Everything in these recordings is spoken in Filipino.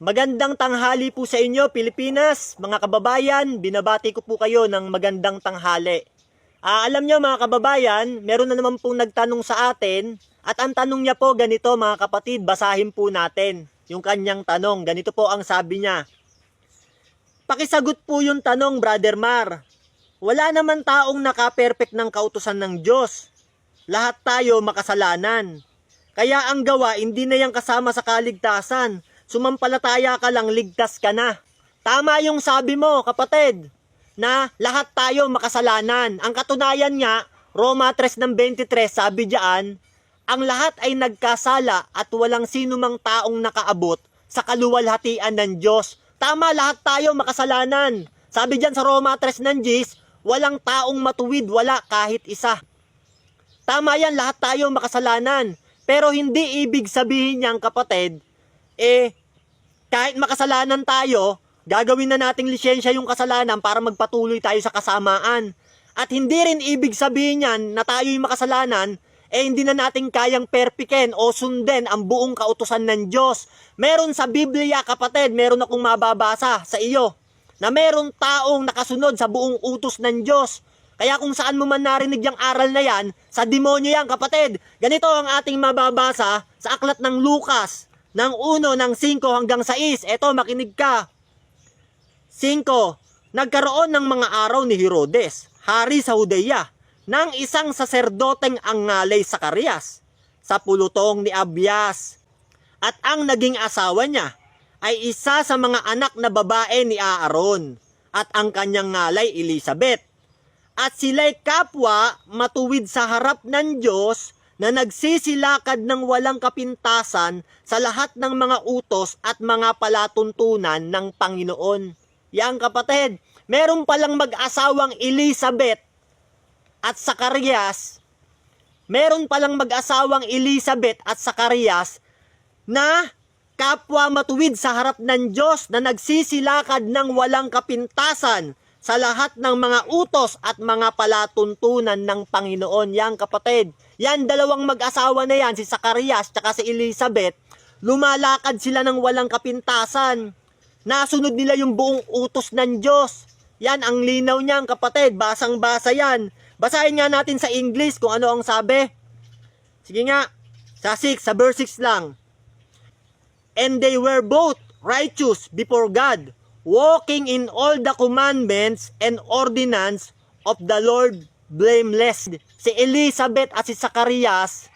Magandang tanghali po sa inyo, Pilipinas. Mga kababayan, binabati ko po kayo ng magandang tanghali. Alam nyo mga kababayan, meron na naman pong nagtanong sa atin at ang tanong niya po ganito mga kapatid, basahin po natin yung kanyang tanong. Ganito po ang sabi niya. Pakisagot po yung tanong, Brother Mar. Wala naman taong naka-perfect ng kautusan ng Diyos. Lahat tayo makasalanan. Kaya ang gawa, hindi na yan kasama sa kaligtasan. Sumampalataya ka lang, ligtas ka na. Tama yung sabi mo, kapatid, na lahat tayo makasalanan. Ang katunayan nga, Roma 3:23, sabi diyan, ang lahat ay nagkasala at walang sino mang taong nakaabot sa kaluwalhatian ng Diyos. Tama, lahat tayo makasalanan. Sabi diyan sa Roma 3:10, walang taong matuwid, wala kahit isa. Tama yan, lahat tayo makasalanan. Pero hindi ibig sabihin niyang, kapatid, kahit makasalanan tayo, gagawin na nating lisensya yung kasalanan para magpatuloy tayo sa kasamaan. At hindi rin ibig sabihin yan na tayo'y makasalanan, hindi na natin kayang perpiken o sundin ang buong kautusan ng Diyos. Meron sa Biblia, kapatid, meron akong mababasa sa iyo, na meron taong nakasunod sa buong utos ng Diyos. Kaya kung saan mo man narinig yung aral na yan, sa demonyo yan, kapatid. Ganito ang ating mababasa sa aklat ng Lucas, ng 1, ng 5 hanggang 6. Eto, makinig ka. 5. Nagkaroon ng mga araw ni Herodes, hari sa Judea, ng isang saserdoteng ang ngalay Zacarias, sa pulutong ni Abias. At ang naging asawa niya ay isa sa mga anak na babae ni Aaron, at ang kanyang ngalay Elizabeth. At sila'y kapwa matuwid sa harap ng Diyos, na nagsisilakad ng walang kapintasan sa lahat ng mga utos at mga palatuntunan ng Panginoon. Yang kapatid, meron palang mag-asawang Elizabeth at Zacarias. Meron palang mag-asawang Elizabeth at Zacarias na kapwa matuwid sa harap ng Diyos, na nagsisilakad ng walang kapintasan sa lahat ng mga utos at mga palatuntunan ng Panginoon. Yan kapatid, yan dalawang mag-asawa na yan, si Zacarias at si Elizabeth, lumalakad sila ng walang kapintasan. Nasunod nila yung buong utos ng Diyos. Yan ang linaw niyan kapatid, basang-basa yan. Basahin nga natin sa English kung ano ang sabi. Sige nga, sa verse 6 lang. And they were both righteous before God, walking in all the commandments and ordinance of the Lord blameless. Si Elizabeth at si Zacarias,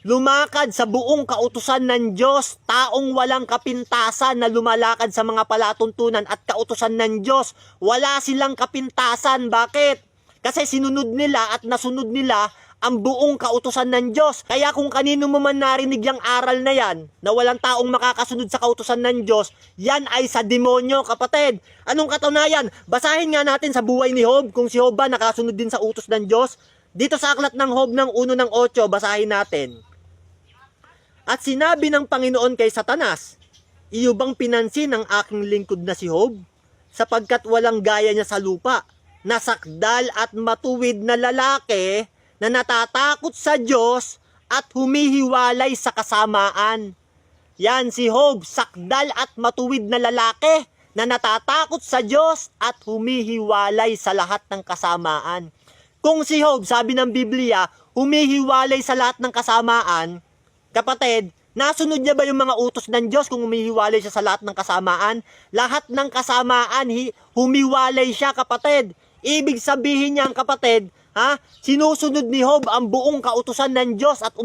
lumakad sa buong kautusan ng Diyos, taong walang kapintasan na lumalakad sa mga palatuntunan at kautusan ng Diyos. Wala silang kapintasan. Bakit? Kasi sinunod nila at nasunod nila ang buong kautusan ng Diyos. Kaya kung kanino mo man narinig yung aral na yan, na walang taong makakasunod sa kautusan ng Diyos, yan ay sa demonyo, kapatid. Anong katunayan? Basahin nga natin sa buhay ni Job, kung si Job ba nakasunod din sa utos ng Diyos. Dito sa aklat ng Job ng 1 ng 8, basahin natin. At sinabi ng Panginoon kay Satanas, iyo bang pinansin ang aking lingkod na si Job? Sapagkat walang gaya niya sa lupa, nasakdal at matuwid na lalaki, na natatakot sa Diyos at humihiwalay sa kasamaan. Yan si Job, sakdal at matuwid na lalaki na natatakot sa Diyos at humihiwalay sa lahat ng kasamaan. Kung si Job, sabi ng Biblia, humihiwalay sa lahat ng kasamaan, kapatid, nasunod niya ba yung mga utos ng Diyos kung humihiwalay siya sa lahat ng kasamaan? Lahat ng kasamaan, humiwalay siya, kapatid. Ibig sabihin niya, kapatid, sinusunod ni Job ang buong kautusan ng Diyos at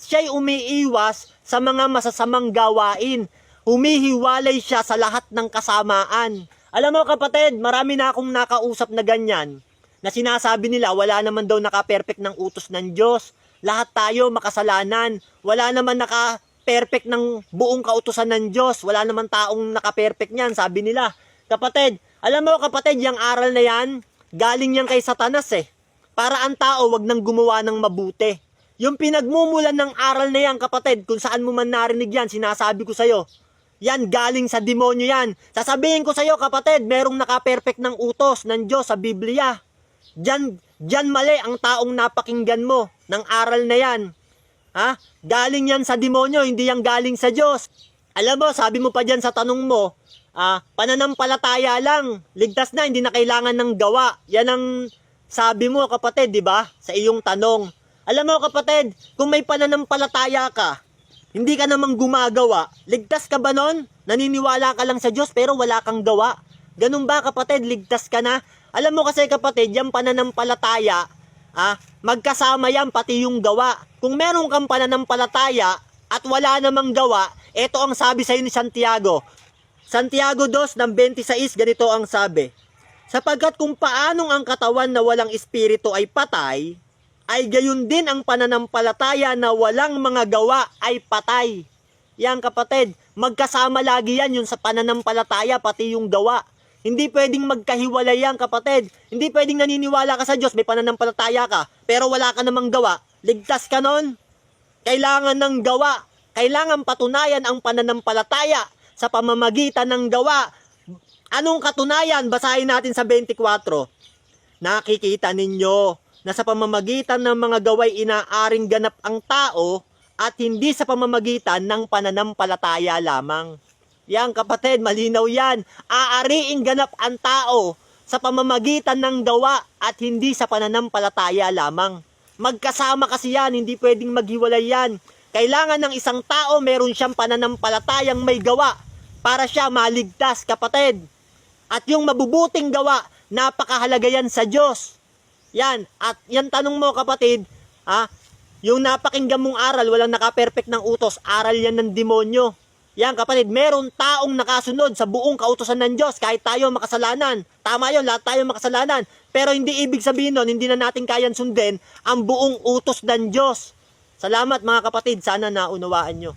siya'y umiiwas sa mga masasamang gawain. Humihiwalay siya sa lahat ng kasamaan. Alam mo kapatid, marami na akong nakausap na ganyan, na sinasabi nila wala naman daw naka-perfect ng utos ng Diyos. Lahat tayo makasalanan. Wala naman naka-perfect ng buong kautusan ng Diyos. Wala naman taong naka-perfect niyan, sabi nila. Kapatid, alam mo kapatid, yung aral na yan, galing yan kay Satanas para ang tao wag nang gumawa ng mabuti. Yung pinagmumulan ng aral na yan, kapatid, kung saan mo man narinig yan, sinasabi ko sa'yo, yan galing sa demonyo yan. Sasabihin ko sa'yo, kapatid, merong naka-perfect ng utos ng Diyos sa Biblia. Diyan mali ang taong napakinggan mo ng aral na yan. Galing yan sa demonyo, hindi yan galing sa Diyos. Alam mo, sabi mo pa dyan sa tanong mo, pananampalataya lang, ligtas na, hindi na kailangan ng gawa. Yan ang sabi mo, kapatid, di ba? Sa iyong tanong. Alam mo, kapatid, kung may pananampalataya ka, hindi ka namang gumagawa, ligtas ka ba nun? Naniniwala ka lang sa Diyos pero wala kang gawa. Ganun ba, kapatid? Ligtas ka na? Alam mo kasi, kapatid, yung pananampalataya, magkasama yan pati yung gawa. Kung meron kang pananampalataya at wala namang gawa, ito ang sabi sa ni Santiago. Santiago 2 ng 26, ganito ang sabi. Sapagkat kung paanong ang katawan na walang espiritu ay patay, ay gayon din ang pananampalataya na walang mga gawa ay patay. Yan, kapatid, magkasama lagi yan yung sa pananampalataya pati yung gawa. Hindi pwedeng magkahiwalay yan, kapatid. Hindi pwedeng naniniwala ka sa Diyos, may pananampalataya ka, pero wala ka namang gawa. Ligtas ka nun. Kailangan ng gawa. Kailangan patunayan ang pananampalataya sa pamamagitan ng gawa. Anong katunayan? Basahin natin sa 24. Nakikita ninyo na sa pamamagitan ng mga gaway inaaring ganap ang tao at hindi sa pamamagitan ng pananampalataya lamang. Yan, kapatid, malinaw yan. Aariing ganap ang tao sa pamamagitan ng gawa at hindi sa pananampalataya lamang. Magkasama kasi yan, hindi pwedeng maghiwalay yan. Kailangan ng isang tao meron siyang pananampalatayang may gawa para siya maligtas, kapatid. At yung mabubuting gawa, napakahalaga yan sa Diyos. Yan, at yan tanong mo, kapatid, yung napakinggan mong aral, walang nakaperfect ng utos, aral yan ng demonyo. Yan, kapatid, meron taong nakasunod sa buong kautusan ng Diyos, kahit tayo makasalanan. Tama yun, lahat tayo makasalanan. Pero hindi ibig sabihin nun, hindi na natin kayang sundin ang buong utos ng Diyos. Salamat, mga kapatid, sana naunawaan nyo.